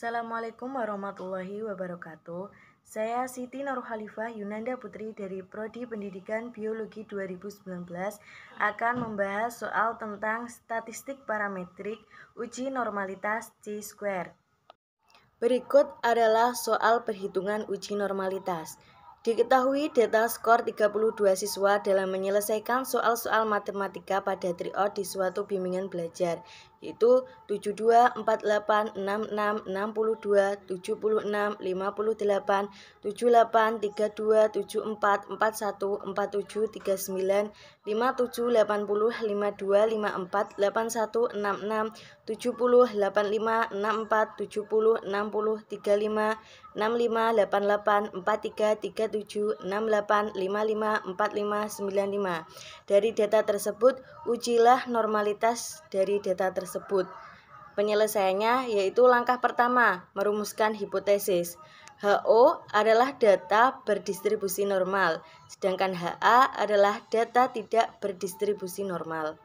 Assalamualaikum warahmatullahi wabarakatuh. Saya Siti Nurkhalifah Yunanda Putri dari Prodi Pendidikan Biologi 2019 akan membahas soal tentang statistik parametrik uji normalitas chi-square. Berikut adalah soal perhitungan uji normalitas. Diketahui data skor 32 siswa dalam menyelesaikan soal-soal matematika pada tryout di suatu bimbingan belajar, yaitu 72, 48, 66, 62, 76, 58, 78, 32, 74, 41, 47, 39, 57, 80, 52, 54, 81, 66, 70, 85, 64, 70, 60, 35, 65, 88, 43, 37, 68, 55, 45, 95. Dari data tersebut, ujilah normalitas dari data tersebut. Penyelesaiannya yaitu langkah pertama, merumuskan hipotesis. HO adalah data berdistribusi normal, sedangkan HA adalah data tidak berdistribusi normal.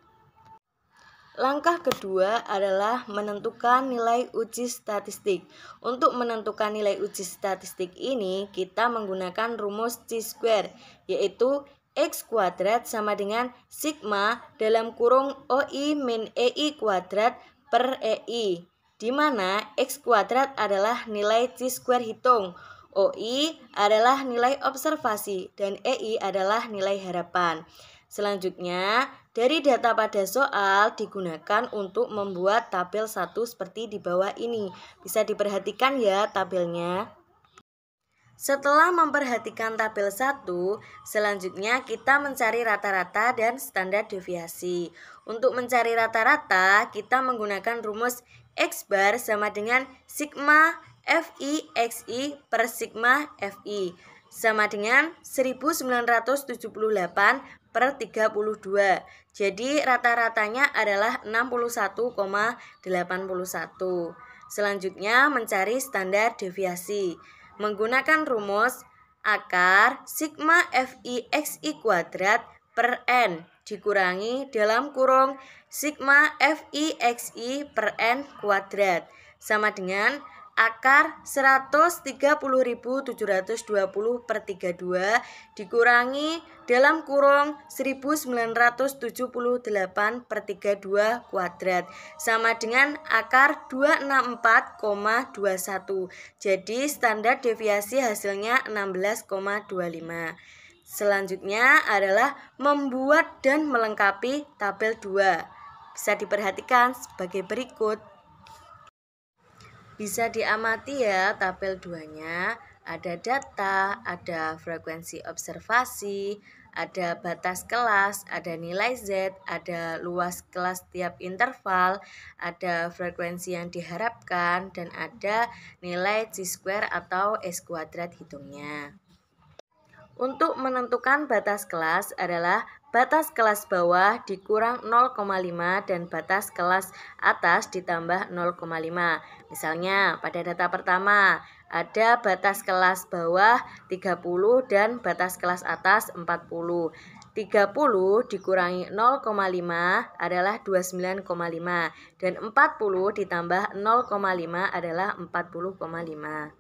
Langkah kedua adalah menentukan nilai uji statistik. Untuk menentukan nilai uji statistik ini, kita menggunakan rumus chi-square, yaitu X kuadrat sama dengan sigma dalam kurung OI min EI kuadrat per EI, di mana X kuadrat adalah nilai chi-square hitung, OI adalah nilai observasi, dan EI adalah nilai harapan. Selanjutnya, dari data pada soal digunakan untuk membuat tabel 1 seperti di bawah ini. Bisa diperhatikan ya tabelnya. Setelah memperhatikan tabel 1, selanjutnya kita mencari rata-rata dan standar deviasi. Untuk mencari rata-rata, kita menggunakan rumus X bar sama dengan sigma FI XI per sigma FI sama dengan 1978 per 32. Jadi rata-ratanya adalah 61,81. Selanjutnya mencari standar deviasi. Menggunakan rumus akar sigma FI XI kuadrat per N dikurangi dalam kurung sigma FI XI per N kuadrat sama dengan akar 130.720 per 32 dikurangi dalam kurung 1978 per 32 kuadrat sama dengan akar 264,21. Jadi standar deviasi hasilnya 16,25. Selanjutnya adalah membuat dan melengkapi tabel 2. Bisa diperhatikan sebagai berikut. Bisa diamati ya tabel 2-nya, ada data, ada frekuensi observasi, ada batas kelas, ada nilai Z, ada luas kelas tiap interval, ada frekuensi yang diharapkan, dan ada nilai chi-square atau X kuadrat hitungnya. Untuk menentukan batas kelas adalah batas kelas bawah dikurang 0,5 dan batas kelas atas ditambah 0,5. Misalnya pada data pertama ada batas kelas bawah 30 dan batas kelas atas 40. 30 dikurangi 0,5 adalah 29,5 dan 40 ditambah 0,5 adalah 40,5.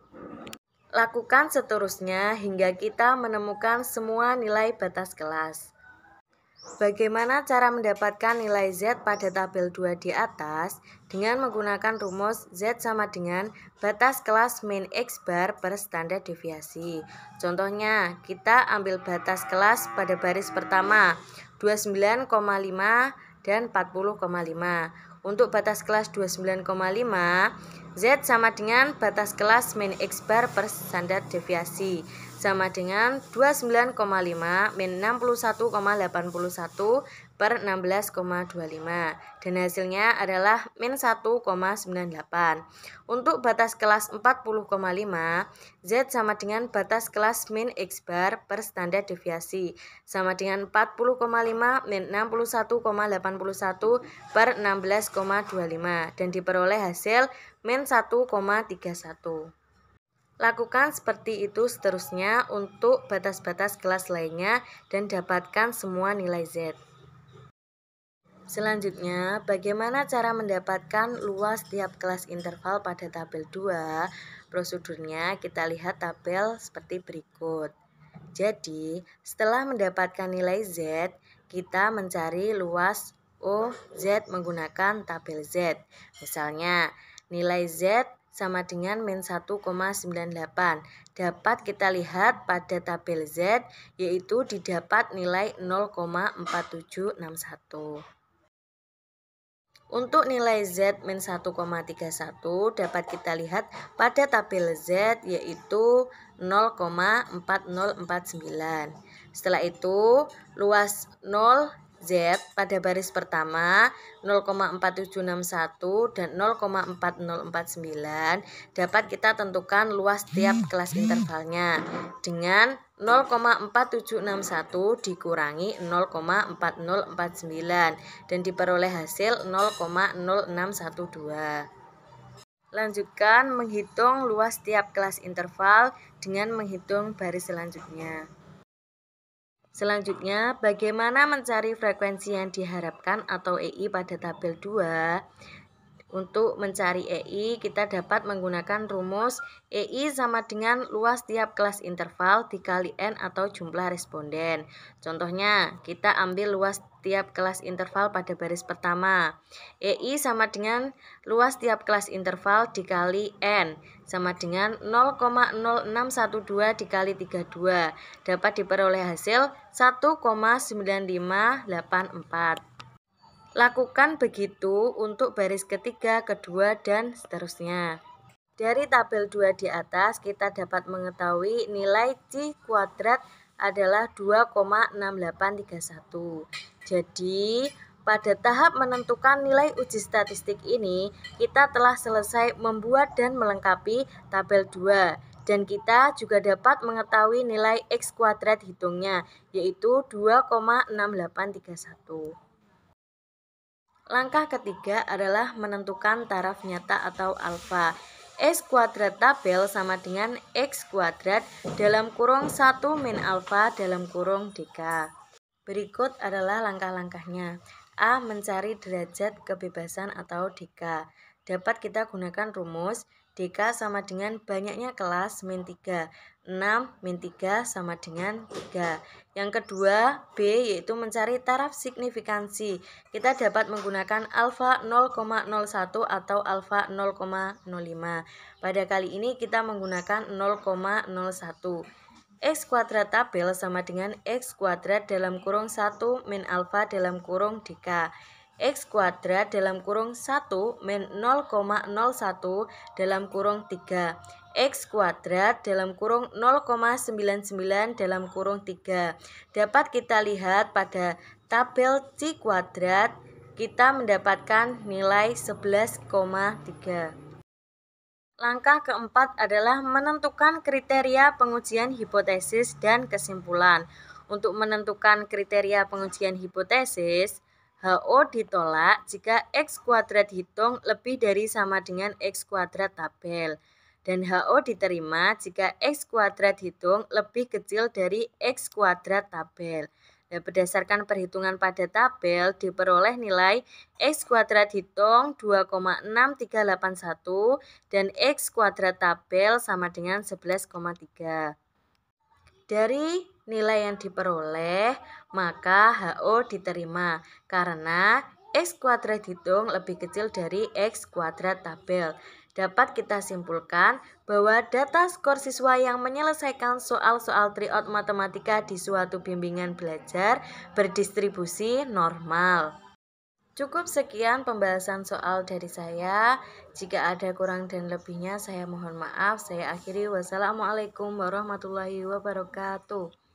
Lakukan seterusnya hingga kita menemukan semua nilai batas kelas. Bagaimana cara mendapatkan nilai Z pada tabel 2 di atas? Dengan menggunakan rumus Z sama dengan batas kelas min X bar per standar deviasi. Contohnya, kita ambil batas kelas pada baris pertama 29,5 dan 40,5. Untuk batas kelas 29,5, Z sama dengan batas kelas min X bar per standar deviasi sama dengan 29,5 min 61,81 per 16,25 dan hasilnya adalah min 1,98. Untuk batas kelas 40,5, Z sama dengan batas kelas min X bar per standar deviasi sama dengan 40,5 min 61,81 per 16,25 dan diperoleh hasil min 1,31. Lakukan seperti itu seterusnya untuk batas-batas kelas lainnya dan dapatkan semua nilai Z. Selanjutnya, bagaimana cara mendapatkan luas tiap kelas interval pada tabel 2? Prosedurnya kita lihat tabel seperti berikut. Jadi, setelah mendapatkan nilai Z, kita mencari luas OZ menggunakan tabel Z. Misalnya, nilai Z sama dengan min 1,98. Dapat kita lihat pada tabel Z, yaitu didapat nilai 0,4761. Untuk nilai Z min 1,31 dapat kita lihat pada tabel Z, yaitu 0,4049. Setelah itu luas 0 Z pada baris pertama 0,4761 dan 0,4049 dapat kita tentukan luas tiap kelas intervalnya dengan 0,4761 dikurangi 0,4049 dan diperoleh hasil 0,0612. Lanjutkan menghitung luas tiap kelas interval dengan menghitung baris selanjutnya. Selanjutnya, bagaimana mencari frekuensi yang diharapkan atau EI pada tabel 2? Untuk mencari EI, kita dapat menggunakan rumus EI sama dengan luas tiap kelas interval dikali N atau jumlah responden. Contohnya, kita ambil luas tiap kelas interval pada baris pertama. EI sama dengan luas tiap kelas interval dikali N, sama dengan 0,0612 dikali 32. Dapat diperoleh hasil 1,9584. Lakukan begitu untuk baris ketiga, kedua, dan seterusnya. Dari tabel 2 di atas, kita dapat mengetahui nilai C kuadrat adalah 2,6831. Jadi, pada tahap menentukan nilai uji statistik ini, kita telah selesai membuat dan melengkapi tabel 2. Dan kita juga dapat mengetahui nilai X kuadrat hitungnya, yaitu 2,6831. Langkah ketiga adalah menentukan taraf nyata atau alfa. X kuadrat tabel sama dengan X kuadrat dalam kurung 1 min alfa dalam kurung DK. Berikut adalah langkah-langkahnya. A. Mencari derajat kebebasan atau DK. Dapat kita gunakan rumus DK sama dengan banyaknya kelas min 3. 6 min 3 sama dengan 3. Yang kedua, B, yaitu mencari taraf signifikansi. Kita dapat menggunakan alfa 0,01 atau alfa 0,05. Pada kali ini kita menggunakan 0,01. X kuadrat tabel sama dengan X kuadrat dalam kurung 1 min alfa dalam kurung DK. X kuadrat dalam kurung 1 min 0,01 dalam kurung 3. X kuadrat dalam kurung 0,99 dalam kurung 3. Dapat kita lihat pada tabel C kuadrat kita mendapatkan nilai 11,3. Langkah keempat adalah menentukan kriteria pengujian hipotesis dan kesimpulan. Untuk menentukan kriteria pengujian hipotesis, HO ditolak jika X kuadrat hitung lebih dari sama dengan X kuadrat tabel. Dan HO diterima jika X kuadrat hitung lebih kecil dari X kuadrat tabel. Nah, berdasarkan perhitungan pada tabel diperoleh nilai X kuadrat hitung 2,6381 dan X kuadrat tabel sama dengan 11,3. Dari nilai yang diperoleh, maka HO diterima karena X kuadrat hitung lebih kecil dari X kuadrat tabel. Dapat kita simpulkan bahwa data skor siswa yang menyelesaikan soal-soal tryout matematika di suatu bimbingan belajar berdistribusi normal. Cukup sekian pembahasan soal dari saya. Jika ada kurang dan lebihnya saya mohon maaf. Saya akhiri. Wassalamualaikum warahmatullahi wabarakatuh.